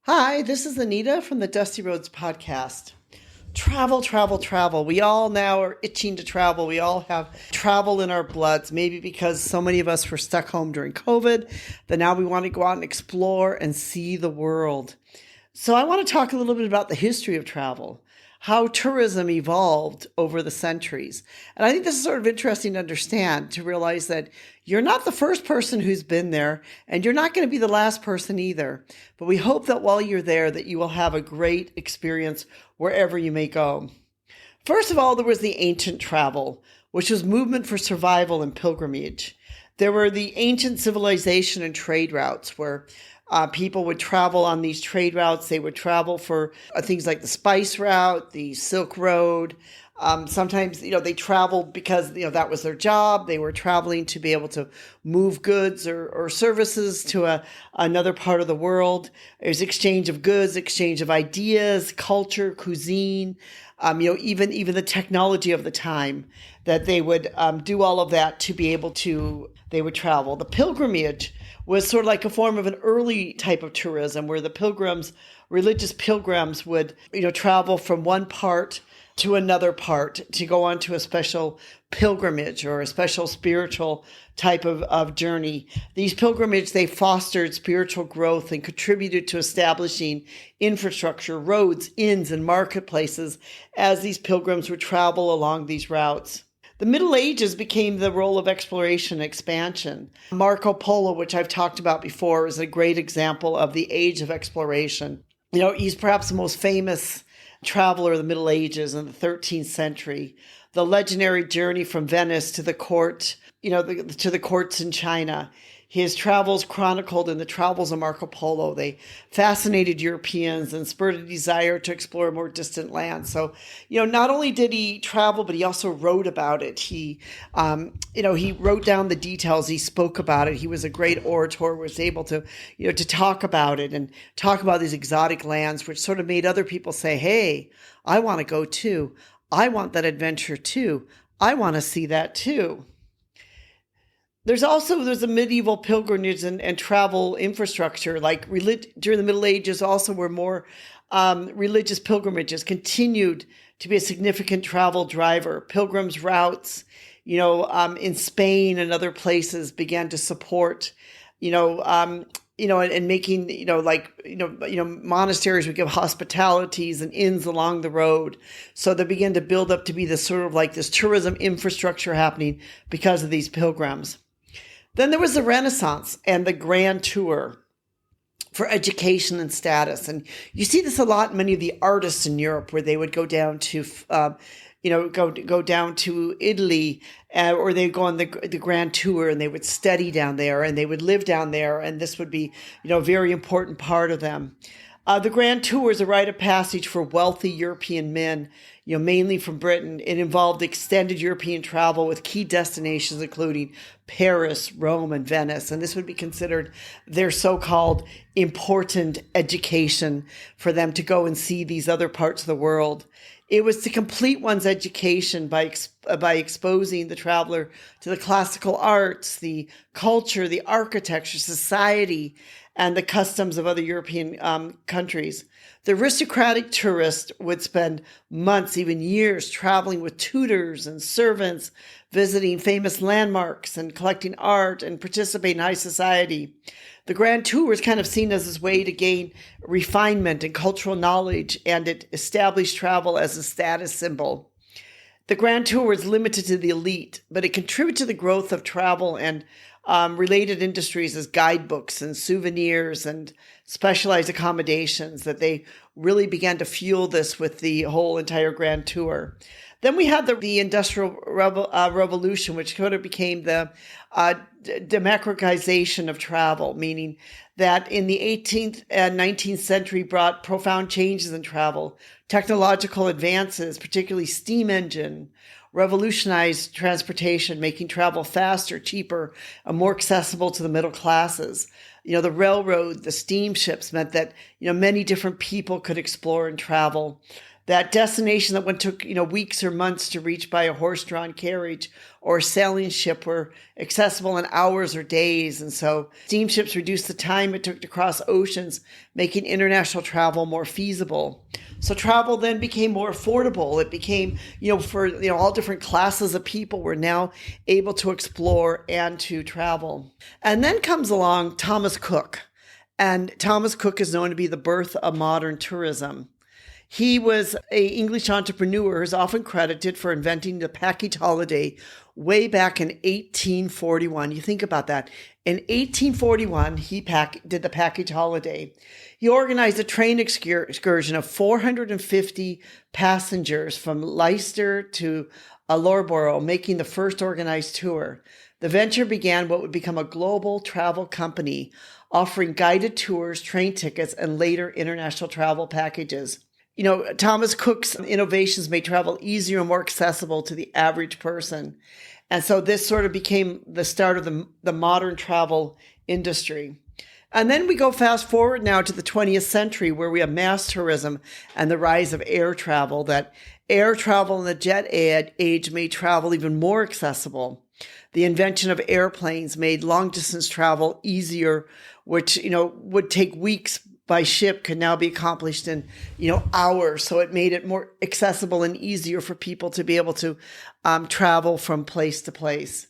Hi, this is Anita from the Dusty Roads podcast. Travel, travel, travel. We all now are itching to travel. We all have travel in our bloods, maybe because so many of us were stuck home during COVID, that now we want to go out and explore and see the world. So I want to talk a little bit about the history of travel, how tourism evolved over the centuries. And I think this is sort of interesting to understand, to realize that you're not the first person who's been there, and you're not going to be the last person either. But we hope that while you're there, that you will have a great experience wherever you may go. First of all, there was the ancient travel, which was movement for survival and pilgrimage. There were the ancient civilization and trade routes where people would travel on these trade routes. They would travel for things like the spice route, the Silk Road. Sometimes, they traveled because, that was their job. They were traveling to be able to move goods or services to another part of the world. There's exchange of goods, exchange of ideas, culture, cuisine, even the technology of the time, that they would do all of that to be able to, they would travel. The pilgrimage was sort of like a form of an early type of tourism where the religious pilgrims would, travel from one part to another part to go on to a special pilgrimage or a special spiritual type of journey. These pilgrimages, they fostered spiritual growth and contributed to establishing infrastructure, roads, inns, and marketplaces as these pilgrims would travel along these routes. The Middle Ages became the role of exploration and expansion. Marco Polo, which I've talked about before, is a great example of the age of exploration. He's perhaps the most famous traveler of the Middle Ages in the 13th century. The legendary journey from Venice to the court, to the courts in China. His travels chronicled in the Travels of Marco Polo. They fascinated Europeans and spurred a desire to explore more distant lands. So, not only did he travel, but he also wrote about it. He wrote down the details. He spoke about it. He was a great orator, was able to, to talk about it and talk about these exotic lands, which sort of made other people say, hey, I want to go too. I want that adventure too. I want to see that too. There's a medieval pilgrimage and travel infrastructure, like during the Middle Ages also were more religious pilgrimages continued to be a significant travel driver. Pilgrims' routes, in Spain and other places began to support, and making, monasteries would give hospitalities and inns along the road. So they began to build up to be this sort of like this tourism infrastructure happening because of these pilgrims. Then there was the Renaissance and the Grand Tour for education and status. And you see this a lot in many of the artists in Europe, where they would go down to, go down to Italy, or they go on the Grand Tour and they would study down there and they would live down there. And this would be, a very important part of them. The Grand Tour is a rite of passage for wealthy European men, mainly from Britain. It involved extended European travel with key destinations including Paris, Rome, and Venice. And this would be considered their so-called important education for them to go and see these other parts of the world. It was to complete one's education by exposing the traveler to the classical arts, the culture, the architecture, society, and the customs of other European countries. The aristocratic tourist would spend months, even years, traveling with tutors and servants, visiting famous landmarks and collecting art and participate in high society. The Grand Tour was kind of seen as this way to gain refinement and cultural knowledge, and it established travel as a status symbol. The Grand Tour was limited to the elite, but it contributed to the growth of travel and related industries as guidebooks and souvenirs and specialized accommodations, that they really began to fuel this with the whole entire Grand Tour. Then we had the Industrial Revolution, which kind of became the democratization of travel, meaning that in the 18th and 19th century brought profound changes in travel. Technological advances, particularly steam engine, revolutionized transportation, making travel faster, cheaper, and more accessible to the middle classes. The railroad, the steamships meant that, many different people could explore and travel. That destination that one took, weeks or months to reach by a horse-drawn carriage or a sailing ship were accessible in hours or days. And so steamships reduced the time it took to cross oceans, making international travel more feasible. So travel then became more affordable. It became, for all different classes of people were now able to explore and to travel. And then comes along Thomas Cook. And Thomas Cook is known to be the birth of modern tourism. He was an English entrepreneur who's often credited for inventing the package holiday way back in 1841. You think about that. In 1841, he did the package holiday. He organized a train excursion of 450 passengers from Leicester to Loughborough, making the first organized tour. The venture began what would become a global travel company, offering guided tours, train tickets, and later international travel packages. Thomas Cook's innovations made travel easier and more accessible to the average person. And so this sort of became the start of the modern travel industry. And then we go fast forward now to the 20th century, where we have mass tourism and the rise of air travel. That air travel in the jet age made travel even more accessible. The invention of airplanes made long distance travel easier, which, would take weeks by ship could now be accomplished in, hours. So it made it more accessible and easier for people to be able to travel from place to place.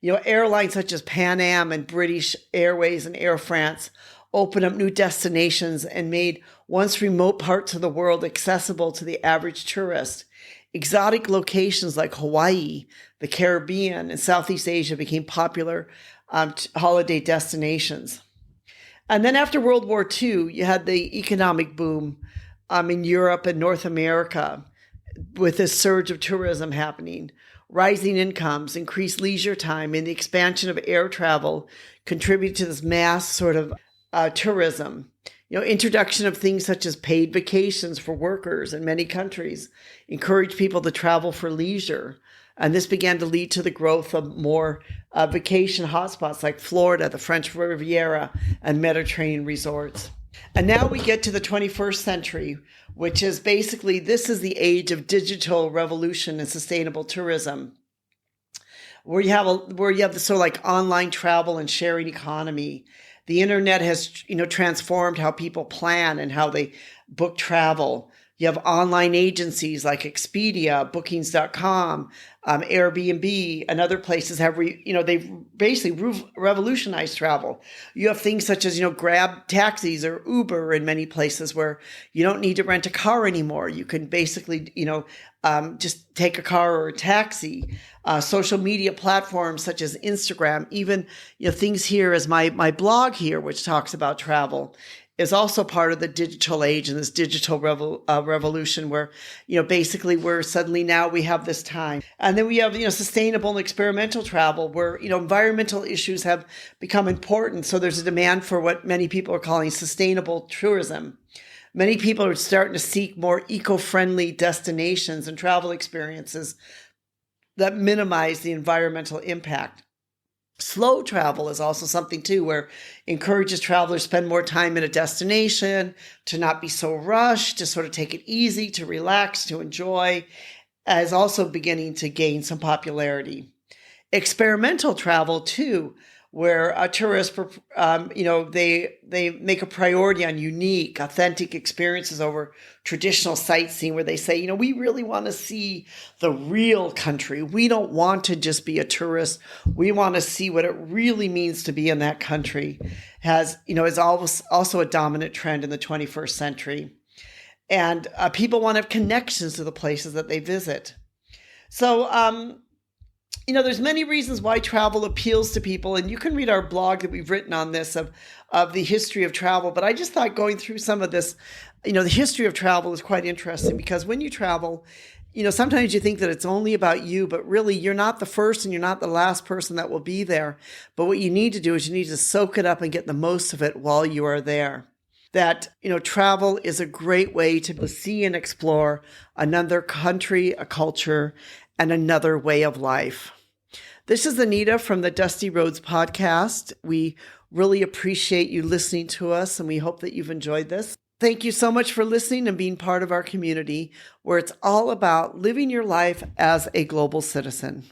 Airlines such as Pan Am and British Airways and Air France opened up new destinations and made once remote parts of the world accessible to the average tourist. Exotic locations like Hawaii, the Caribbean, and Southeast Asia became popular holiday destinations. And then after World War II, you had the economic boom in Europe and North America with this surge of tourism happening. Rising incomes, increased leisure time, and the expansion of air travel contributed to this mass sort of tourism. Introduction of things such as paid vacations for workers in many countries encouraged people to travel for leisure. And this began to lead to the growth of more vacation hotspots like Florida, the French Riviera, and Mediterranean resorts. And now we get to the 21st century, which is basically, this is the age of digital revolution and sustainable tourism, where you have the sort of like online travel and sharing economy. The internet has, transformed how people plan and how they book travel. You have online agencies like Expedia, Bookings.com, Airbnb, and other places they've basically revolutionized travel. You have things such as, Grab taxis or Uber in many places where you don't need to rent a car anymore. You can basically, just take a car or a taxi. Social media platforms such as Instagram, even, things here as my blog here, which talks about travel, is also part of the digital age and this digital revolution where, basically where suddenly now we have this time. And then we have, sustainable and experimental travel where, environmental issues have become important. So there's a demand for what many people are calling sustainable tourism. Many people are starting to seek more eco-friendly destinations and travel experiences that minimize the environmental impact. Slow travel is also something too, where encourages travelers to spend more time in a destination, to not be so rushed, to sort of take it easy, to relax, to enjoy, is also beginning to gain some popularity. Experimental travel too, where tourists, they make a priority on unique, authentic experiences over traditional sightseeing, where they say, we really want to see the real country. We don't want to just be a tourist. We want to see what it really means to be in that country. Is also a dominant trend in the 21st century. And people want to have connections to the places that they visit. So, there's many reasons why travel appeals to people, and you can read our blog that we've written on this of the history of travel. But I just thought going through some of this, the history of travel is quite interesting, because when you travel, sometimes you think that it's only about you, but really you're not the first and you're not the last person that will be there. But what you need to do is you need to soak it up and get the most of it while you are there. That, travel is a great way to see and explore another country, a culture, and another way of life. This is Anita from the Dusty Roads podcast. We really appreciate you listening to us, and we hope that you've enjoyed this. Thank you so much for listening and being part of our community, where it's all about living your life as a global citizen.